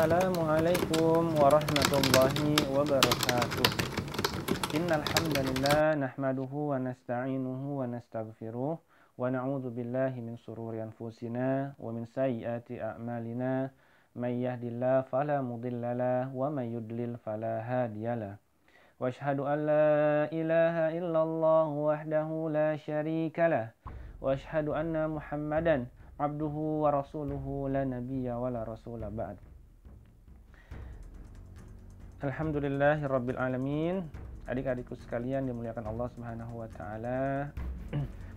Assalamualaikum warahmatullahi wabarakatuh. Innal hamdalillah nahmaduhu wa nasta'inuhu wa nastaghfiruh wa na'udzu billahi min shururi anfusina wa min sayyiati a'malina. May yahdihillahu fala mudhillalah wa may yudlil fala hadiyalah. Wa asyhadu an la ilaha illallah wahdahu la syarikalah wa asyhadu anna Muhammadan abduhu wa rasuluhu la nabiyya wa la rasula ba'd. Alhamdulillahirabbil alamin. Adik-adikku sekalian dimuliakan Allah Subhanahu wa taala.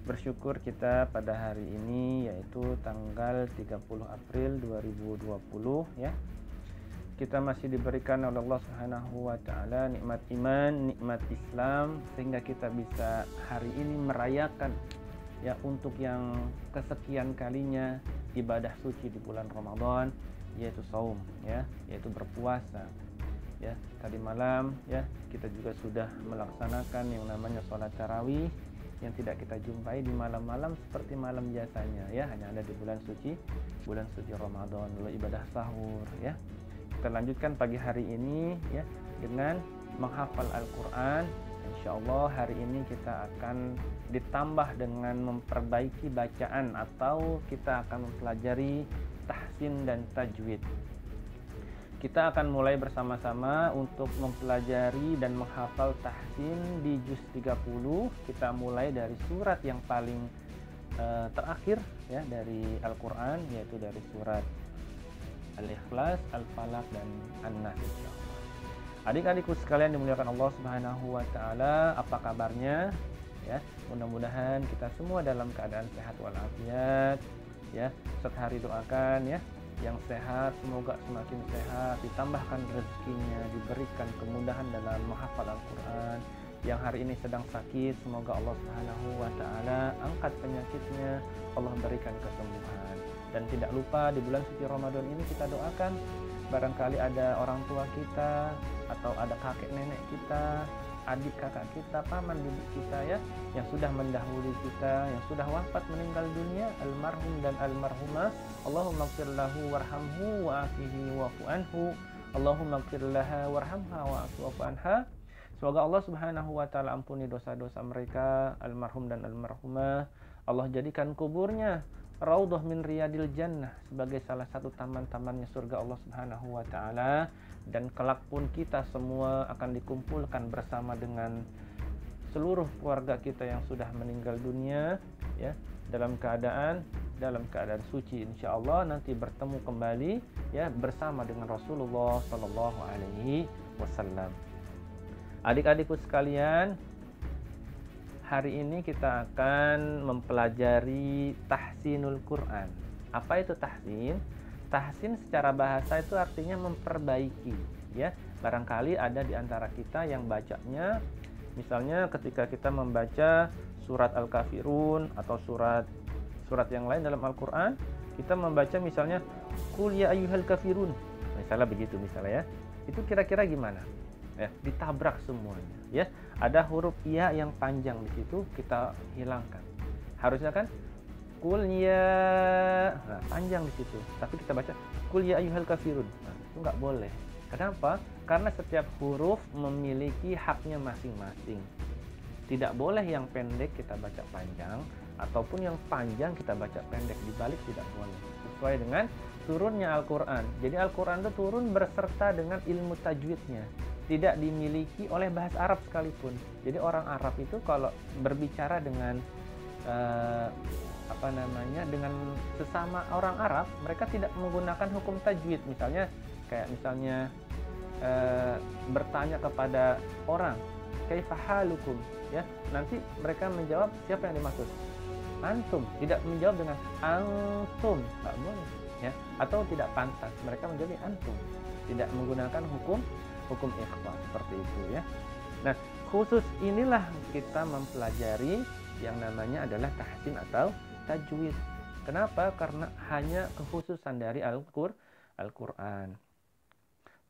Bersyukur kita pada hari ini yaitu tanggal 30 April 2020 ya. Kita masih diberikan oleh Allah Subhanahu wa taala nikmat iman, nikmat Islam sehingga kita bisa hari ini merayakan ya untuk yang kesekian kalinya ibadah suci di bulan Ramadan yaitu saum ya, yaitu berpuasa. Ya, tadi malam ya kita juga sudah melaksanakan yang namanya sholat tarawih yang tidak kita jumpai di malam-malam seperti malam biasanya ya, hanya ada di bulan suci Ramadan. Lalu ibadah sahur ya. Kita lanjutkan pagi hari ini ya dengan menghafal Al-Quran. Insyaallah hari ini kita akan ditambah dengan memperbaiki bacaan atau kita akan mempelajari tahsin dan tajwid. Kita akan mulai bersama-sama untuk mempelajari dan menghafal tahsin di juz 30. Kita mulai dari surat yang paling terakhir ya dari Al-Quran, yaitu dari surat Al-Ikhlas, Al-Falaq, dan An-Nas insyaallah. Adik-adikku sekalian dimuliakan Allah Subhanahu wa taala, apa kabarnya? Ya, mudah-mudahan kita semua dalam keadaan sehat walafiat ya. Setiap hari doakan ya yang sehat semoga semakin sehat, ditambahkan rezekinya, diberikan kemudahan dalam menghafal Al-Quran. Yang hari ini sedang sakit, semoga Allah Subhanahu wa taala angkat penyakitnya, Allah berikan kesembuhan. Dan tidak lupa di bulan suci Ramadan ini kita doakan barangkali ada orang tua kita atau ada kakek nenek kita, adik kakak kita, paman bibi kita ya yang sudah mendahului kita, yang sudah wafat meninggal dunia, almarhum dan almarhumah. Allahumma ighfir lahu warhamhu wa'afihi wa'fu anhu. Allahumma ighfir laha warhamha wa'fu anha. Semoga Allah Subhanahu wa taala ampuni dosa-dosa mereka, almarhum dan almarhumah. Allah jadikan kuburnya raudhah min riyadil jannah, sebagai salah satu taman-tamannya surga Allah Subhanahu wa taala. Dan kelak pun kita semua akan dikumpulkan bersama dengan seluruh keluarga kita yang sudah meninggal dunia ya, dalam keadaan suci insyaallah, nanti bertemu kembali ya bersama dengan Rasulullah sallallahu alaihi wasallam. Adik-adikku sekalian, hari ini kita akan mempelajari tahsinul Quran. Apa itu tahsin? Tahsin secara bahasa itu artinya memperbaiki ya. Barangkali ada di antara kita yang bacanya misalnya ketika kita membaca surat Al-Kafirun atau surat yang lain dalam Al-Quran, kita membaca misalnya Qul ya ayyuhal kafirun, misalnya begitu misalnya ya. Itu kira-kira gimana? Ya, ditabrak semuanya ya. Ada huruf ya yang panjang di situ kita hilangkan. Harusnya kan Qul ya, nah, panjang di situ. Tapi kita baca Qul ya ayyuhal kafirun. Nah, itu nggak boleh. Kenapa? Karena setiap huruf memiliki haknya masing-masing. Tidak boleh yang pendek kita baca panjang, ataupun yang panjang kita baca pendek, dibalik tidak boleh. Sesuai dengan turunnya Al-Quran. Jadi Al-Quran itu turun berserta dengan ilmu tajwidnya. Tidak dimiliki oleh bahasa Arab sekalipun. Jadi orang Arab itu kalau berbicara dengan dengan sesama orang Arab, mereka tidak menggunakan hukum tajwid. Misalnya bertanya kepada orang kaifa halukum ya, nanti mereka menjawab siapa yang dimaksud, antum, tidak menjawab dengan antum, nggak boleh ya, atau tidak pantas mereka menjawab antum, tidak menggunakan hukum ikhfa seperti itu ya. Nah, khusus inilah kita mempelajari yang namanya adalah tahsin atau tajwid. Kenapa? Karena hanya kekhususan dari Al-Quran.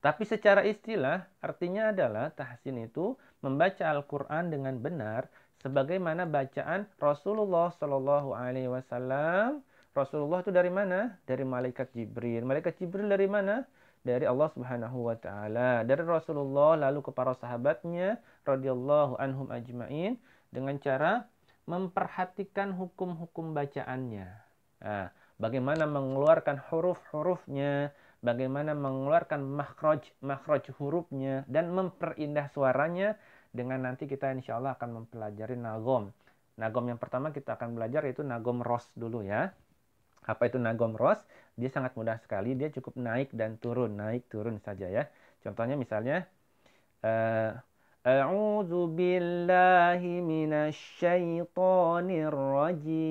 Tapi secara istilah artinya adalah tahsin itu membaca Al-Quran dengan benar sebagaimana bacaan Rasulullah Shallallahu Alaihi Wasallam. Rasulullah itu dari mana? Dari malaikat Jibril. Malaikat Jibril dari mana? dari Allah Subhanahu wa taala, dari Rasulullah lalu ke para sahabatnya radhiyallahu anhum ajmain dengan cara memperhatikan hukum-hukum bacaannya. Nah, bagaimana mengeluarkan huruf-hurufnya, bagaimana mengeluarkan makhraj hurufnya dan memperindah suaranya dengan nanti kita insya Allah akan mempelajari nagom. Nagom yang pertama kita akan belajar yaitu nagom ros dulu ya. Apa itu nagom ros? Dia sangat mudah sekali, dia cukup naik dan turun, naik turun saja ya. Contohnya misalnya A'udzu billahi minasyaitonir rajim.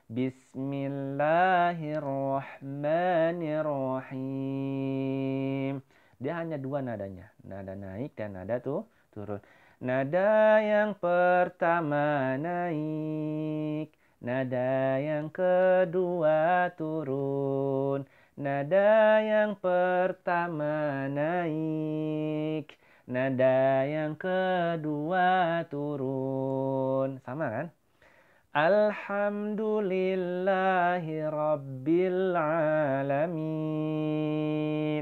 Bismillahirrahmanirrahim. Dia hanya dua nadanya, nada naik dan nada turun. Nada yang pertama naik, nada yang kedua turun. Nada yang pertama naik, nada yang kedua turun. Sama kan? Alhamdulillahi Rabbil Alamin.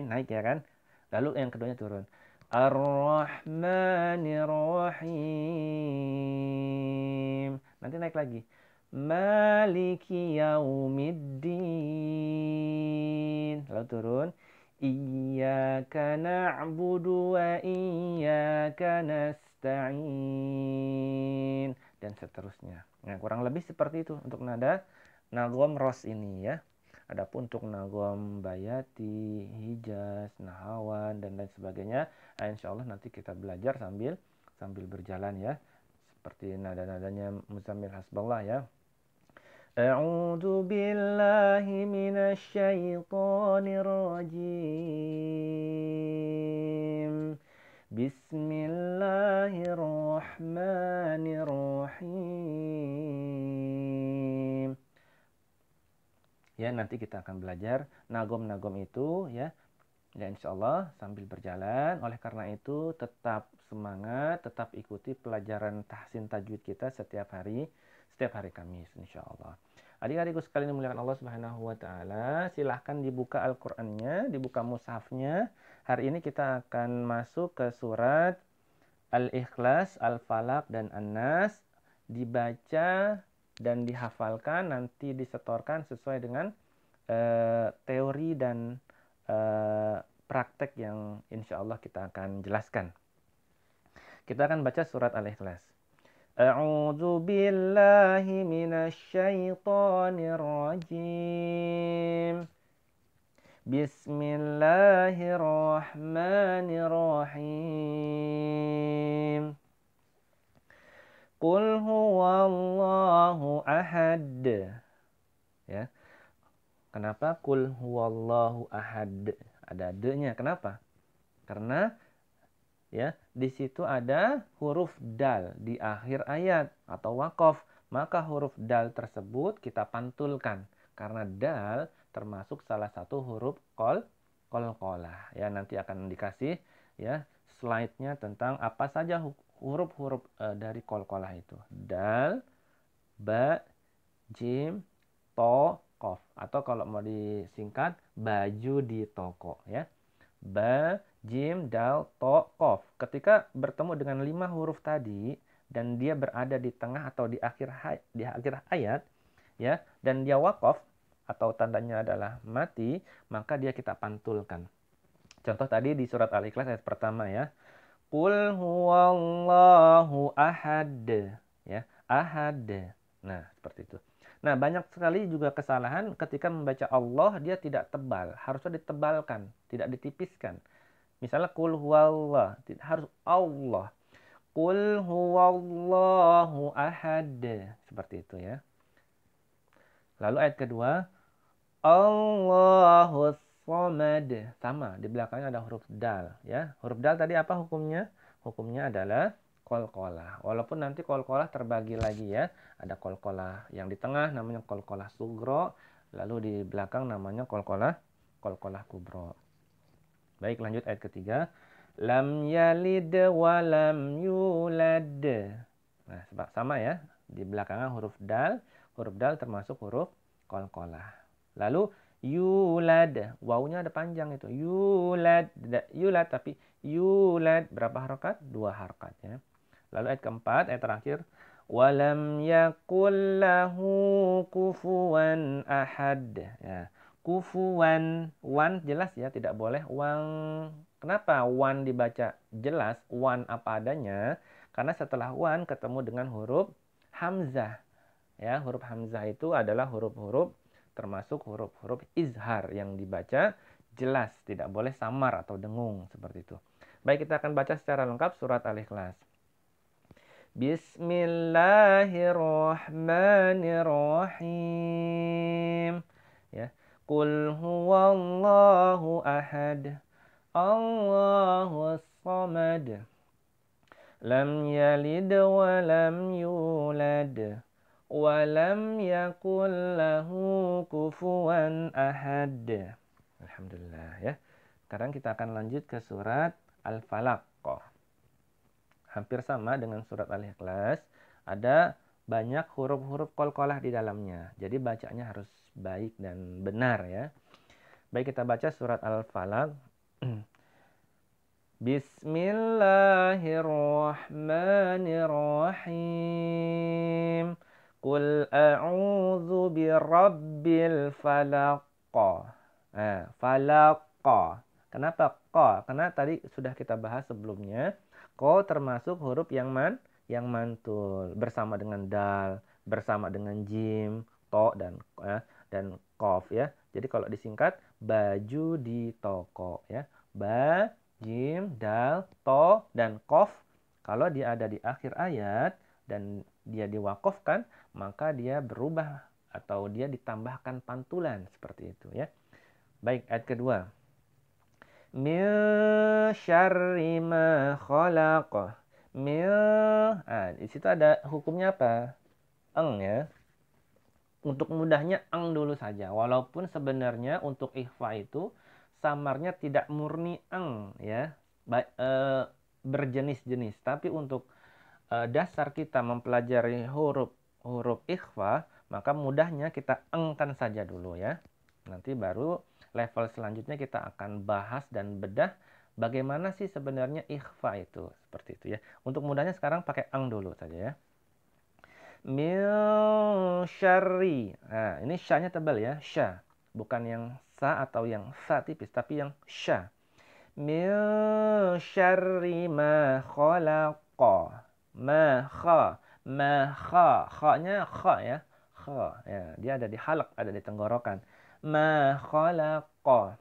Naik ya kan? Lalu yang keduanya turun. Ar-Rahmanir-Rahim. Nanti naik lagi. Maliki Yaumiddin. Lalu turun. Iyyaka na'budu wa iyyaka nasta'in. Dan seterusnya. Nah, kurang lebih seperti itu untuk nada nagom ros ini ya. Adapun untuk nagom bayati, hijaz, nahawan dan lain sebagainya, insya Allah nanti kita belajar sambil berjalan ya. Seperti nada-nadanya Muzammil Hasballah ya. A'udzu billahi minasyaitonir rajim. Bismillahirrahmanirrahim. Ya, nanti kita akan belajar nagom-nagom itu ya. Ya insya Allah sambil berjalan. Oleh karena itu tetap semangat, tetap ikuti pelajaran tahsin tajwid kita setiap hari Kamis insya Allah. Adik-adikku sekalian dimuliakan Allah Subhanahu wa taala, silahkan dibuka Al-Qur'annya, dibuka mushafnya. Hari ini kita akan masuk ke surat Al-Ikhlas, Al-Falaq dan An-Nas. Dibaca dan dihafalkan, nanti disetorkan sesuai dengan teori dan praktek yang insya Allah kita akan jelaskan. Kita akan baca surat Al-Ikhlas. A'udzu billahi minasyaitonir rajim. Bismillahirrahmanirrahim. Qul huwallahu ahad. Ya. Kenapa qul huwallahu ahad? Ada D-nya. Kenapa? Karena ya, di situ ada huruf dal di akhir ayat atau waqaf. Maka huruf dal tersebut kita pantulkan karena dal termasuk salah satu huruf qalqalah. Ya, nanti akan dikasih ya slide-nya tentang apa saja huruf-huruf dari qalqalah itu. Dal, ba, jim, to, qaf. Atau kalau mau disingkat baju di toko ya. Ba, jim, dal, to, qaf. Ketika bertemu dengan 5 huruf tadi dan dia berada di tengah atau di akhir ayat ya, dan dia waqaf atau tandanya adalah mati, maka dia kita pantulkan. Contoh tadi di surat Al-Ikhlas ayat pertama ya. Qul huwallahu ahad ya, ahad. Nah, seperti itu. Nah, banyak sekali juga kesalahan ketika membaca Allah, dia tidak tebal, harusnya ditebalkan, tidak ditipiskan. Misalnya qul huwallah, harus Allah. Qul huwallahu ahad. Seperti itu ya. Lalu ayat kedua, Allahus samad. Sama, di belakangnya ada huruf dal ya. Huruf dal tadi apa hukumnya? Hukumnya adalah qalqalah. Walaupun nanti qalqalah terbagi lagi ya. Ada qalqalah yang di tengah namanya qalqalah sugro, lalu di belakang namanya qalqalah kubro. Baik, lanjut ayat ketiga. Lam yalid wa lam yulad. Nah, sama ya. Di belakangnya huruf dal. Huruf dal termasuk huruf qalqalah. Lalu Yulad. Wawunya ada panjang itu. Yulad. Tidak yulad tapi yulad. Berapa harokat? 2 harokat ya. Lalu ayat keempat, ayat terakhir. Walam yakul lahu kufuwan ahad. Ya. Kufuwan. Wan jelas ya, tidak boleh wang. Kenapa wan dibaca jelas? Wan apa adanya? Karena setelah wan ketemu dengan huruf hamzah. Ya, huruf hamzah itu adalah huruf-huruf termasuk huruf-huruf izhar yang dibaca jelas, tidak boleh samar atau dengung seperti itu. Baik, kita akan baca secara lengkap surat Al-Ikhlas. Bismillahirrahmanirrahim. Ya. Qul huwallahu ahad. Allahus samad. Lam yalid wa lam yulad. Walam yakul lahu kufuwan ahad. Alhamdulillah ya. Sekarang kita akan lanjut ke surat Al-Falaq. Hampir sama dengan surat Al-Ikhlas. Ada banyak huruf-huruf qalqalah di dalamnya. Jadi bacanya harus baik dan benar ya. Baik, kita baca surat Al-Falaq. Bismillahirrahmanirrahim. Qul a'udzu birabbil falaq. Nah, falaq. Kenapa qa? Karena tadi sudah kita bahas sebelumnya. Qa termasuk huruf yang mantul bersama dengan dal, bersama dengan jim, to dan qaf ya. Jadi kalau disingkat baju di toko ya. Ba, jim, dal, to dan qaf. Kalau dia ada di akhir ayat dan dia diwakafkan, maka dia berubah atau dia ditambahkan pantulan seperti itu ya. Baik, ayat kedua. Min syarri ma khalaq. Di situ ada hukumnya apa? Eng ya. Untuk mudahnya eng dulu saja. Walaupun sebenarnya untuk ikhfa itu samarnya tidak murni eng ya. Berjenis-jenis. Tapi untuk dasar kita mempelajari huruf ikhfa, maka mudahnya kita engkan saja dulu ya. Nanti baru level selanjutnya kita akan bahas dan bedah bagaimana sih sebenarnya ikhfa itu. Seperti itu ya. Untuk mudahnya sekarang pakai eng dulu saja ya. Min syarri. Nah, ini sya-nya tebal ya. Sya. Bukan yang sa atau yang sa tipis, tapi yang sya. Min syarri ma khalaqa. Ma kha. Ma kha. Kha-nya kha ya. Kha. Ya, dia ada di halak, ada di tenggorokan. Ma khalaqa.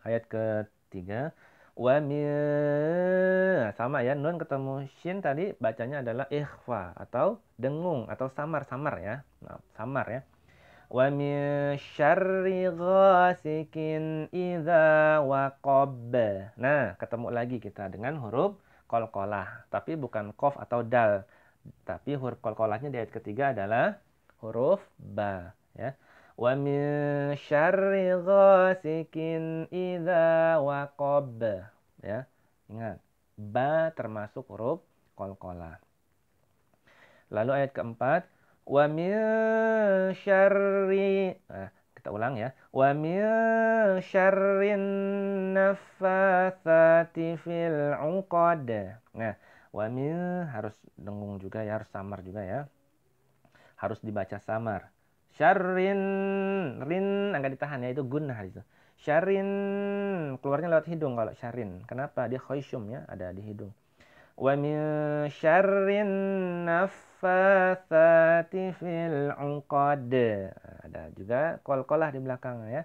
Ayat ketiga. Wa min. Sama ya, nun ketemu shin tadi bacanya adalah ikhfa atau dengung atau samar-samar ya. Nah, samar ya. Wa min syarri ghasikin idza waqab. Nah, ketemu lagi kita dengan huruf qalqalah, tapi bukan qaf atau dal. Tapi huruf qalqalahnya di ayat ketiga adalah huruf ba ya. Wa min syarri ghasikin idza waqab. Ya. Ingat, ba termasuk huruf qalqalah. Lalu ayat keempat, wa min syarri. Kita ulang ya. Wa min syarrin naffatsati fil 'uqad. Nah, wa min harus dengung juga ya, harus samar juga ya. Harus dibaca samar. Syarrin, rin agak ditahan ya, itu gunnah itu. Syarrin keluarnya lewat hidung kalau syarrin. Kenapa? Dia khaysyum ya, ada di hidung. Wa min syarrin naffatsati fil 'uqad. Ada juga qalqalah di belakang ya.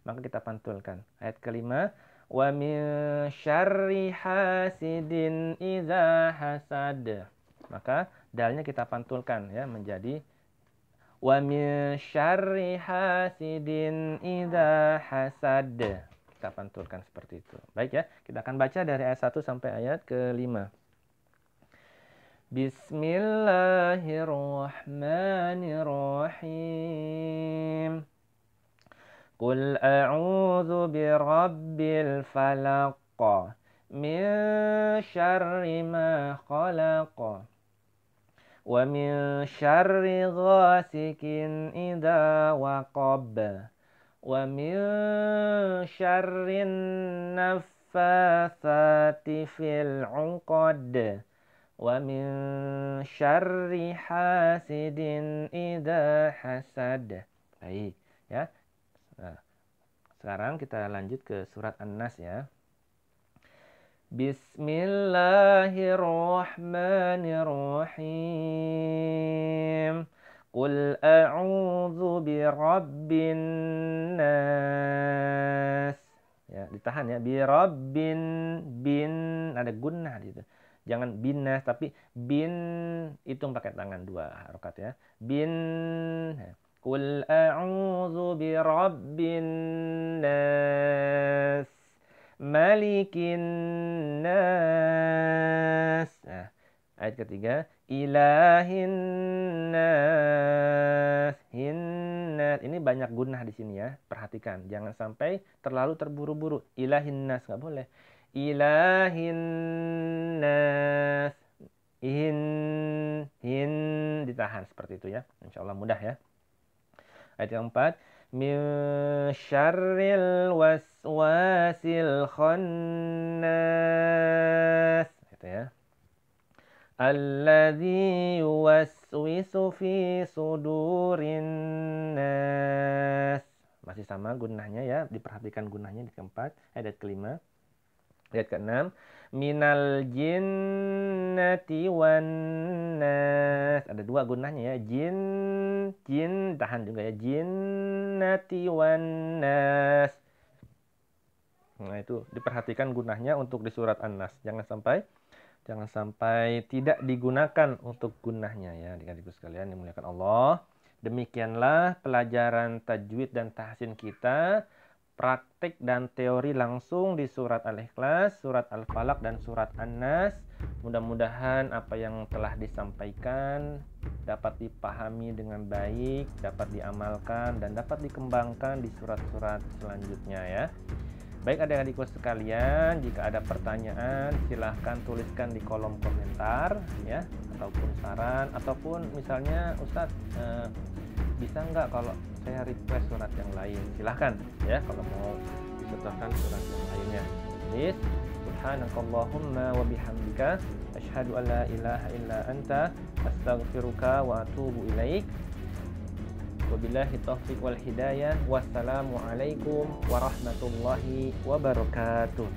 Maka kita pantulkan. Ayat kelima, wa min syarri hasidin idza hasad. Maka dalnya kita pantulkan ya menjadi wa min syarri hasidin idza hasad. Kita pantulkan seperti itu. Baik ya, kita akan baca dari ayat 1 sampai ayat ke-5. Bismillahirrahmanirrahim. Qul a'udzu birabbil falaq. Min syarri ma khalaq. Wa min syarri ghasikin idza waqab. Wa min syarrin naffatsati fil 'uqad. Wa min syarri hasidin idza hasad. Baik, ya. Nah, sekarang kita lanjut ke surat An-Nas ya. Bismillahirrahmanirrahim. Qul a'udzu birabbin nas. Ya, ditahan ya. Birabbin bin ada gunnah di situ. Jangan binas tapi bin, hitung pakai tangan 2 harokat ya. Bin. Qul a'udzu birabbin nas. Malikin nas. Nah, ayat ketiga, ilahin nas. Hinnas. Ini banyak gunnah di sini ya. Perhatikan, jangan sampai terlalu terburu-buru. Ilahin nas nggak boleh. Ilahin nas. Hin ditahan seperti itu ya. Insya Allah mudah ya. Ayat yang 4, min syarril waswasil khannas, gitu ya. Alladzi yuwaswisu fi sudurin nas. Masih sama gunnahnya ya, diperhatikan gunnahnya di keempat. Ayat kelima. Ayat keenam, minal jinnati wan nas. Ada 2 gunnahnya ya. Jin tahan juga ya. Jinnati wan nas. Nah, itu diperhatikan gunnahnya untuk di surat An-Nas. Jangan sampai tidak digunakan untuk gunnahnya ya, adik-adikku sekalian yang dimuliakan Allah. Demikianlah pelajaran tajwid dan tahsin kita. Praktik dan teori langsung di surat Al-Ikhlas, surat Al-Falaq, dan surat An-Nas. Mudah-mudahan apa yang telah disampaikan dapat dipahami dengan baik, dapat diamalkan, dan dapat dikembangkan di surat-surat selanjutnya ya. Baik adik-adikku sekalian, jika ada pertanyaan silahkan tuliskan di kolom komentar ya, ataupun saran, ataupun misalnya Ustadz bisa nggak kalau saya request surat yang lain, silahkan ya kalau mau disetorkan surat yang lainnya. Please, subhanakallahumma wa bihamdika asyhadu an la ilaha illa anta astaghfiruka wa atubu ilaik. Wabillahi taufiq wal hidayah. Wassalamualaikum warahmatullahi wabarakatuh.